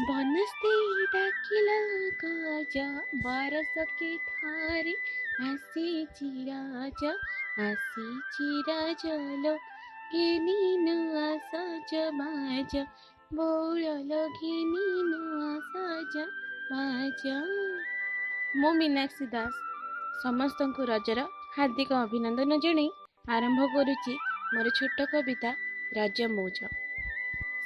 ବନସ୍ତେ ଡାକିଲା କାଜ ବରଷ କେ ଥାରେ ଆସିଛି ରାଜ ଆସିଛି ରାଜ ଲୋ ଘିନି ନୂଆ ସଜବାଜ ବଉଳ ଲୋ ଘିନି ନୂଆ ସଜବାଜ। ମୁଁ ମୀନାକ୍ଷୀ ଦାସ ସମସ୍ତଙ୍କୁ ରଜର ହାର୍ଦ୍ଦିକ ଅଭିନନ୍ଦନ ଜଣାଇ ଆରମ୍ଭ କରୁଛି ମୋର ଛୋଟ କବିତା ରଜ ମଉଜ।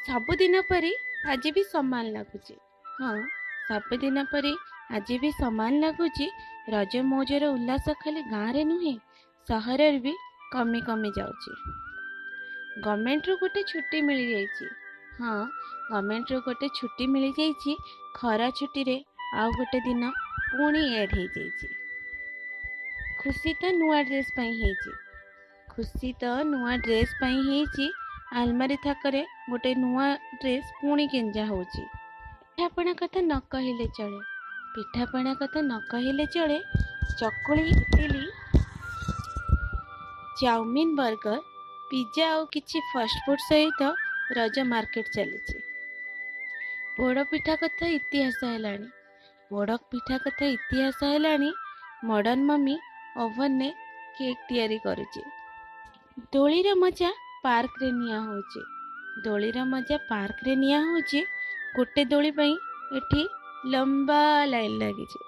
ସବୁଦିନ ପରି ଆଜି ବି ସମାନ ଲାଗୁଛି। ହଁ, ସବୁଦିନ ପରି ଆଜି ବି ସମାନ ଲାଗୁଛି। ରଜ ମଉଜର ଉଲ୍ଲାସ ଖାଲି ଗାଁରେ ନୁହେଁ, ସହରରେ ବି କମି କମି ଯାଉଛି। ଗଭର୍ଣ୍ଣମେଣ୍ଟରୁ ଗୋଟେ ଛୁଟି ମିଳିଯାଇଛି। ହଁ, ଗଭର୍ଣ୍ଣମେଣ୍ଟରୁ ଗୋଟେ ଛୁଟି ମିଳିଯାଇଛି। ଖରା ଛୁଟିରେ ଆଉ ଗୋଟେ ଦିନ ପୁଣି ଏଡ୍ ହେଇଯାଇଛି। ଖୁସି ତ ନୂଆ ଡ୍ରେସ୍ ପାଇଁ ହେଇଛି। ଖୁସି ତ ନୂଆ ଡ୍ରେସ୍ ପାଇଁ ହେଇଛି। ଆଲମାରି ଥାକରେ ଗୋଟେ ନୂଆ ଡ୍ରେସ୍ ପୁଣି ଗେଞ୍ଜା ହେଉଛି। ପିଠାପଣା କଥା ନ କହିଲେ ଚଳେ। ପିଠାପଣା କଥା ନ କହିଲେ ଚଳେ। ଚକୁଳି, ଇଟିଲି, ଚାଉମିନ୍, ବର୍ଗର, ପିଜା ଆଉ କିଛି ଫାଷ୍ଟଫୁଡ୍ ସହିତ ରଜ ମାର୍କେଟ ଚାଲିଛି। ପୋଡ଼ପିଠା କଥା ଇତିହାସ ହେଲାଣି। ପୋଡ଼ପିଠା କଥା ଇତିହାସ ହେଲାଣି। ମଡର୍ଣ୍ଣ ମମି ଓଭନରେ କେକ୍ ତିଆରି କରୁଛି। ଦୋଳିର ମଜା ପାର୍କରେ ନିଆଁ ହେଉଛି। ଦୋଳିର ମଜା ପାର୍କରେ ନିଆଁ ହେଉଛି। ଗୋଟେ ଦୋଳି ପାଇଁ ଏଠି ଲମ୍ବା ଲାଇନ୍ ଲାଗିଛି।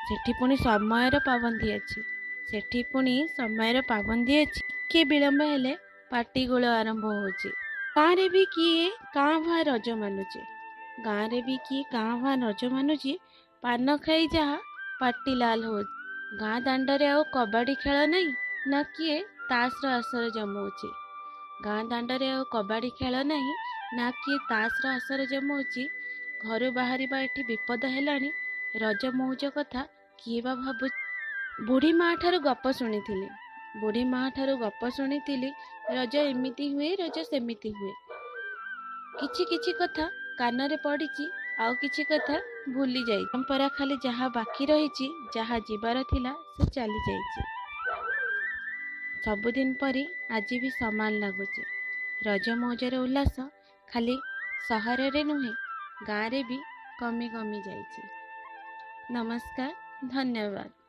ସେଠି ପୁଣି ସମୟର ପାବନ୍ଦି ଅଛି। ସେଠି ପୁଣି ସମୟର ପାବନ୍ଦି ଅଛି। ଟିକେ ବିଳମ୍ବ ହେଲେ ପାଟିଗୋଳ ଆରମ୍ଭ ହେଉଛି। ଗାଁରେ ବି କିଏ କାଁ ଭାଁ ରଜ ମାନୁଛି। ଗାଁରେ ବି କିଏ କାଁ ଭାଁ ରଜ ମାନୁଛି। ପାନ ଖାଇ ଯାହା ପାଟି ଲାଲ ହେଉଛି। ଗାଁ ଦାଣ୍ଡରେ ଆଉ କବାଡି ଖେଳ ନାହିଁ, ନା କିଏ ତାସର ଆସର ଜମଉଛି। ଗାଁ ଦାଣ୍ଡରେ ଆଉ କବାଡି ଖେଳ ନାହିଁ, ନା କିଏ ତାସର ଆସର ଜମଉଛି। ଘରୁ ବାହାରିବା ଏଠି ବିପଦ ହେଲାଣି। ରଜ ମଉଜ କଥା କିଏ ବା ଭାବୁଛି। ବୁଢ଼ୀ ମା ଠାରୁ ଗପ ଶୁଣିଥିଲି। ବୁଢ଼ୀ ମା ଠାରୁ ଗପ ଶୁଣିଥିଲି। ରଜ ଏମିତି ହୁଏ, ରଜ ସେମିତି ହୁଏ। କିଛି କିଛି କଥା କାନରେ ପଡ଼ିଛି, ଆଉ କିଛି କଥା ଭୁଲି ଯାଇଛି। ପରମ୍ପରା ଖାଲି ଯାହା ବାକି ରହିଛି, ଯାହା ଯିବାର ଥିଲା ସେ ଚାଲି ଯାଇଛି। ସବୁଦିନ ପରି ଆଜି ବି ସମାନ ଲାଗୁଛି। ରଜ ମଉଜର ଉଲ୍ଲାସ ଖାଲି ସହରରେ ନୁହେଁ, ଗାଁରେ ବି କମି କମି ଯାଇଛି। ନମସ୍କାର, ଧନ୍ୟବାଦ।